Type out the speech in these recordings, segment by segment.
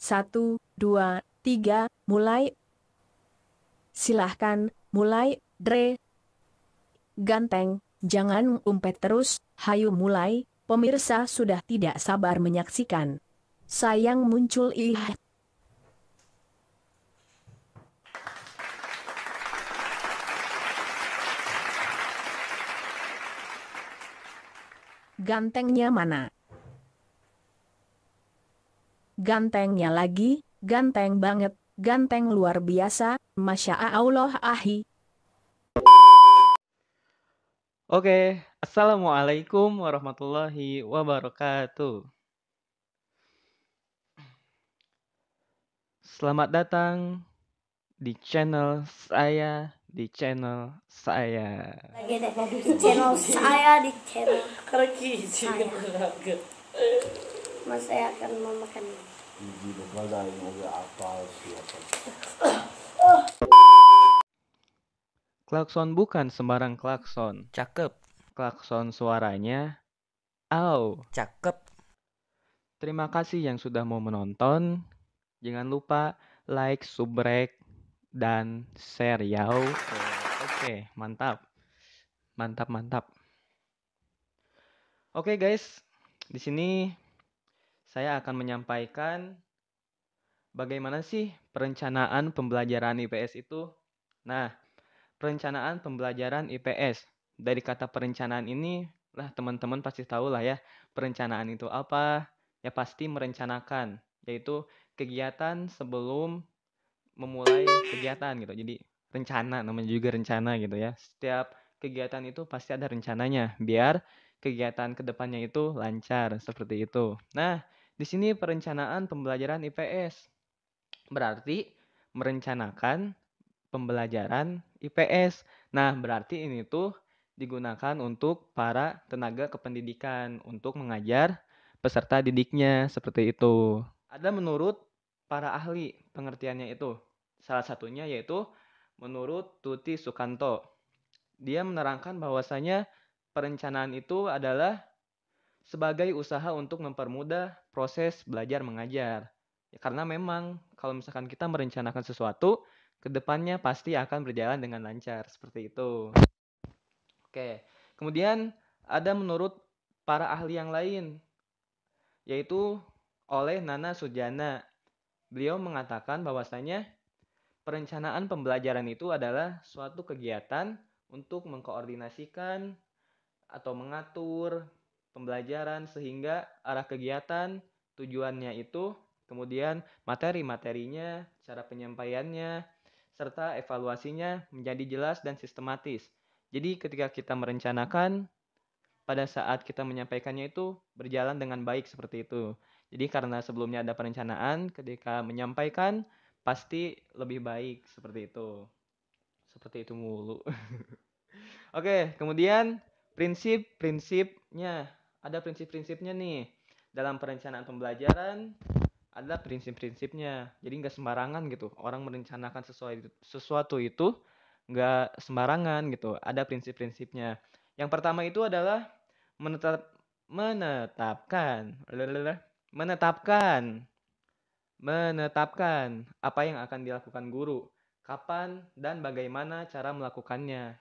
1, 2, 3, mulai. Silahkan, mulai, Dre. Ganteng, jangan umpet terus, hayu mulai, pemirsa sudah tidak sabar menyaksikan. Sayang muncul Gantengnya mana? Gantengnya lagi, ganteng banget, ganteng luar biasa, Masya Allah ahi. Oke, Assalamualaikum warahmatullahi wabarakatuh. Selamat datang di channel saya, Lagi deh di channel saya, di channel saya. Mas saya akan memakan. Klakson bukan sembarang klakson. Cakep, Klakson suaranya, au. cakep. Terima kasih yang sudah mau menonton. Jangan lupa like, subrek, dan share ya. Oke, mantap. Mantap. Oke guys, di sini saya akan menyampaikan bagaimana sih perencanaan pembelajaran IPS itu. Nah, perencanaan pembelajaran IPS. Dari kata perencanaan ini, lah teman-teman pasti tahu lah ya, perencanaan itu apa? Ya pasti merencanakan, yaitu kegiatan sebelum memulai kegiatan gitu. Jadi rencana, namanya juga rencana gitu ya. Setiap kegiatan itu pasti ada rencananya, biar kegiatan kedepannya itu lancar, seperti itu. Nah, di sini perencanaan pembelajaran IPS. Berarti merencanakan pembelajaran IPS. Nah, berarti ini tuh digunakan untuk para tenaga kependidikan untuk mengajar peserta didiknya seperti itu. Ada menurut para ahli pengertiannya itu. Salah satunya yaitu menurut Tuti Sukanto. Dia menerangkan bahwasanya perencanaan itu adalah sebagai usaha untuk mempermudah proses belajar mengajar. Ya, karena memang kalau misalkan kita merencanakan sesuatu, kedepannya pasti akan berjalan dengan lancar seperti itu. Oke, kemudian ada menurut para ahli yang lain, yaitu oleh Nana Sujana. Beliau mengatakan bahwasanya perencanaan pembelajaran itu adalah suatu kegiatan untuk mengkoordinasikan atau mengatur pembelajaran sehingga arah kegiatan, tujuannya itu, kemudian materi-materinya, cara penyampaiannya, serta evaluasinya menjadi jelas dan sistematis. Jadi ketika kita merencanakan, pada saat kita menyampaikannya itu berjalan dengan baik seperti itu. Jadi karena sebelumnya ada perencanaan, ketika menyampaikan pasti lebih baik seperti itu. Seperti itu mulu. Oke, kemudian prinsip-prinsipnya. Ada prinsip-prinsipnya nih. Dalam perencanaan pembelajaran ada prinsip-prinsipnya. Jadi nggak sembarangan gitu. Orang merencanakan sesuatu itu nggak sembarangan gitu. Ada prinsip-prinsipnya. Yang pertama itu adalah menetapkan menetapkan menetapkan apa yang akan dilakukan guru, kapan dan bagaimana cara melakukannya.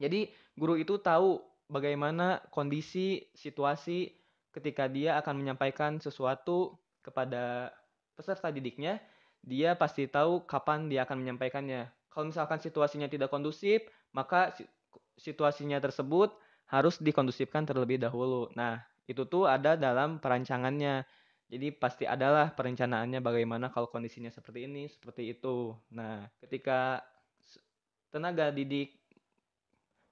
Jadi guru itu tahu bagaimana kondisi, situasi ketika dia akan menyampaikan sesuatu kepada peserta didiknya, dia pasti tahu kapan dia akan menyampaikannya. Kalau misalkan situasinya tidak kondusif, maka situasinya tersebut harus dikondusifkan terlebih dahulu. Nah, itu tuh ada dalam perancangannya. Jadi pasti adalah perencanaannya bagaimana kalau kondisinya seperti ini, seperti itu. Nah, ketika tenaga didik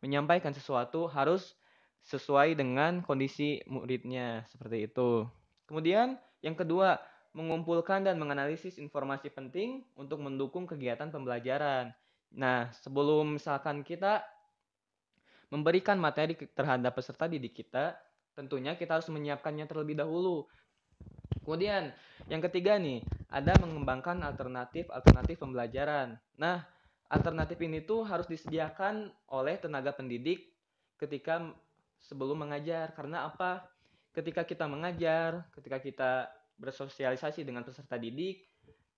menyampaikan sesuatu harus sesuai dengan kondisi muridnya, seperti itu. Kemudian yang kedua, mengumpulkan dan menganalisis informasi penting untuk mendukung kegiatan pembelajaran. Nah, sebelum misalkan kita memberikan materi terhadap peserta didik kita, tentunya kita harus menyiapkannya terlebih dahulu. Kemudian yang ketiga nih, ada mengembangkan alternatif pembelajaran. Nah, alternatif ini tuh harus disediakan oleh tenaga pendidik ketika sebelum mengajar. Karena apa? Ketika kita mengajar, ketika kita bersosialisasi dengan peserta didik,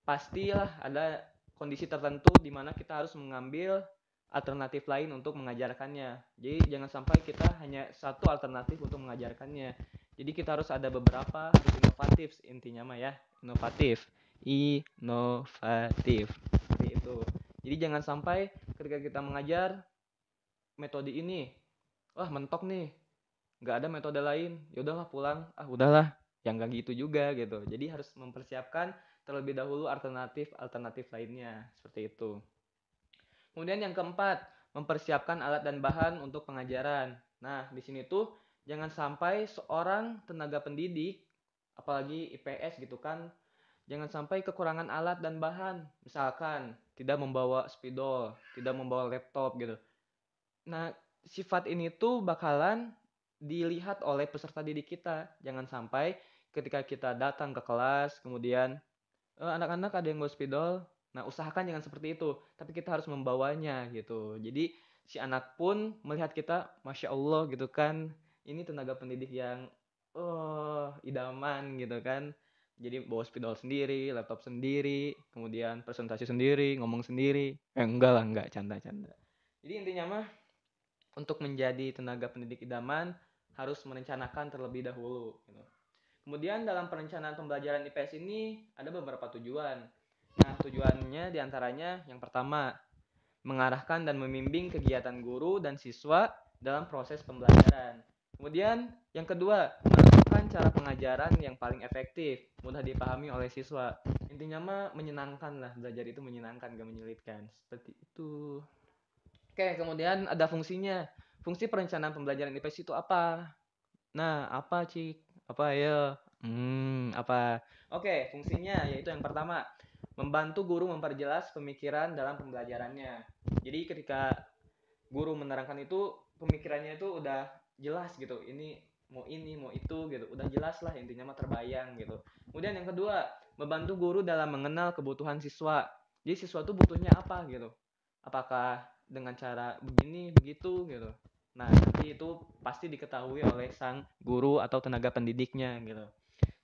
pastilah ada kondisi tertentu di mana kita harus mengambil alternatif lain untuk mengajarkannya. Jadi jangan sampai kita hanya satu alternatif untuk mengajarkannya. Jadi kita harus ada beberapa, harus inovatif intinya mah ya, inovatif. Seperti itu. Jadi jangan sampai ketika kita mengajar metode ini, wah mentok nih, nggak ada metode lain, ya udahlah pulang, udahlah, yang nggak gitu juga gitu. Jadi harus mempersiapkan terlebih dahulu alternatif lainnya seperti itu. Kemudian yang keempat, mempersiapkan alat dan bahan untuk pengajaran. Nah, di sini tuh jangan sampai seorang tenaga pendidik, apalagi IPS gitu kan, jangan sampai kekurangan alat dan bahan. Misalkan tidak membawa spidol, tidak membawa laptop gitu. Nah, sifat ini tuh bakalan dilihat oleh peserta didik kita. Jangan sampai ketika kita datang ke kelas, kemudian anak-anak ada yang bawa spidol. Nah, usahakan jangan seperti itu, tapi kita harus membawanya gitu. Jadi si anak pun melihat kita, Masya Allah gitu kan, ini tenaga pendidik yang idaman gitu kan. Jadi bawa spidol sendiri, laptop sendiri, kemudian presentasi sendiri, ngomong sendiri. Enggak, canda-canda. Jadi intinya mah untuk menjadi tenaga pendidik idaman harus merencanakan terlebih dahulu gitu. Kemudian dalam perencanaan pembelajaran IPS ini ada beberapa tujuan. Nah, tujuannya diantaranya yang pertama, mengarahkan dan membimbing kegiatan guru dan siswa dalam proses pembelajaran. Kemudian yang kedua, menentukan cara pengajaran yang paling efektif, mudah dipahami oleh siswa. Intinya mah menyenangkan lah, belajar itu menyenangkan, gak menyulitkan. Seperti itu. Oke, kemudian ada fungsinya. Fungsi perencanaan pembelajaran IPS itu apa? Nah, apa Cik? Apa ya? Apa? Oke, fungsinya yaitu yang pertama, membantu guru memperjelas pemikiran dalam pembelajarannya. Jadi ketika guru menerangkan itu, pemikirannya itu udah jelas gitu. Ini, mau itu gitu. Udah jelas lah intinya mah terbayang gitu. Kemudian yang kedua, membantu guru dalam mengenal kebutuhan siswa. Jadi siswa tuh butuhnya apa gitu. Apakah dengan cara begini, begitu gitu. Nah, nanti itu pasti diketahui oleh sang guru atau tenaga pendidiknya gitu.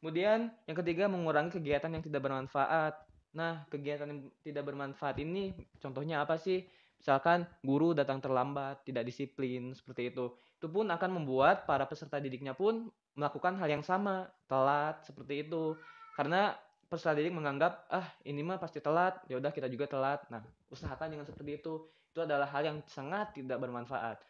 Kemudian yang ketiga, mengurangi kegiatan yang tidak bermanfaat. Nah, kegiatan yang tidak bermanfaat ini contohnya apa sih? Misalkan guru datang terlambat, tidak disiplin, seperti itu. Itu pun akan membuat para peserta didiknya pun melakukan hal yang sama, telat, seperti itu. Karena peserta didik menganggap, ini mah pasti telat, ya udah kita juga telat. Nah, usahakan jangan seperti itu. Itu adalah hal yang sangat tidak bermanfaat.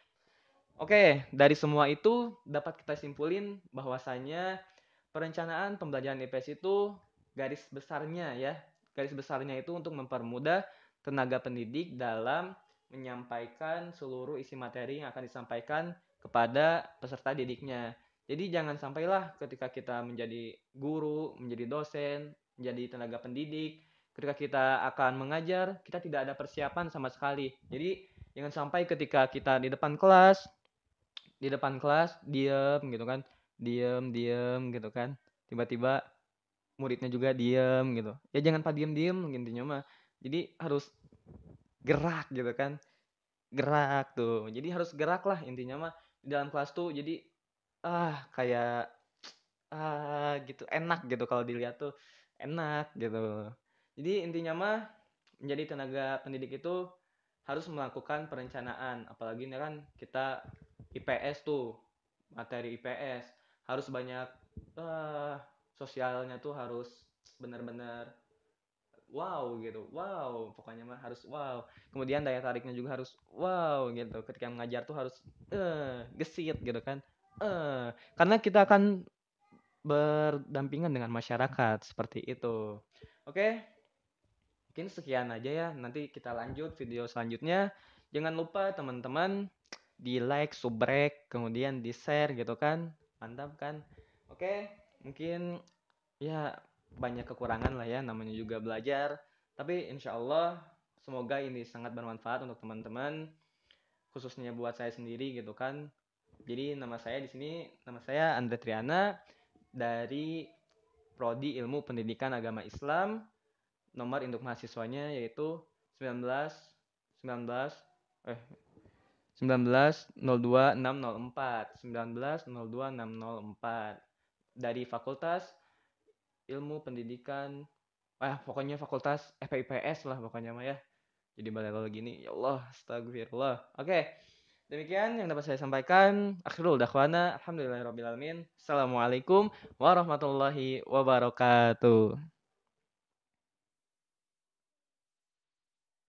Oke, dari semua itu dapat kita simpulin bahwasanya perencanaan pembelajaran IPS itu garis besarnya ya. Garis besarnya itu untuk mempermudah tenaga pendidik dalam menyampaikan seluruh isi materi yang akan disampaikan kepada peserta didiknya. Jadi jangan sampailah ketika kita menjadi guru, menjadi dosen, menjadi tenaga pendidik, ketika kita akan mengajar, kita tidak ada persiapan sama sekali. Jadi jangan sampai ketika kita di depan kelas diem gitu kan, diem gitu kan, tiba-tiba muridnya juga diem gitu ya, jangan diem intinya mah. Jadi harus gerak gitu kan, gerak tuh, jadi harus gerak lah intinya mah di dalam kelas tuh. Jadi kayak gitu enak gitu, kalau dilihat tuh enak gitu. Jadi intinya mah menjadi tenaga pendidik itu harus melakukan perencanaan, apalagi ini kan kita IPS tuh, materi IPS harus banyak, sosialnya tuh harus benar-benar wow gitu, wow pokoknya mah harus wow. Kemudian daya tariknya juga harus wow gitu, ketika mengajar tuh harus gesit gitu kan, karena kita akan berdampingan dengan masyarakat seperti itu. Oke, mungkin sekian aja ya, nanti kita lanjut video selanjutnya. Jangan lupa teman-teman di like, subrek, kemudian di share gitu kan, mantap kan. Oke, mungkin ya banyak kekurangan lah ya, namanya juga belajar, tapi insya Allah semoga ini sangat bermanfaat untuk teman-teman, khususnya buat saya sendiri gitu kan. Jadi nama saya di sini, nama saya Andre Triana dari Prodi Ilmu Pendidikan Agama Islam. Nomor induk mahasiswanya yaitu 19 19 19 02 604 19 02 604 dari Fakultas ilmu pendidikan, pokoknya fakultas FIPS lah pokoknya mah ya. Jadi balelo gini, ya Allah, astagfirullah. Oke, demikian yang dapat saya sampaikan. Akhirul dakhwana, alhamdulillahirabbil alamin. Assalamualaikum warahmatullahi wabarakatuh.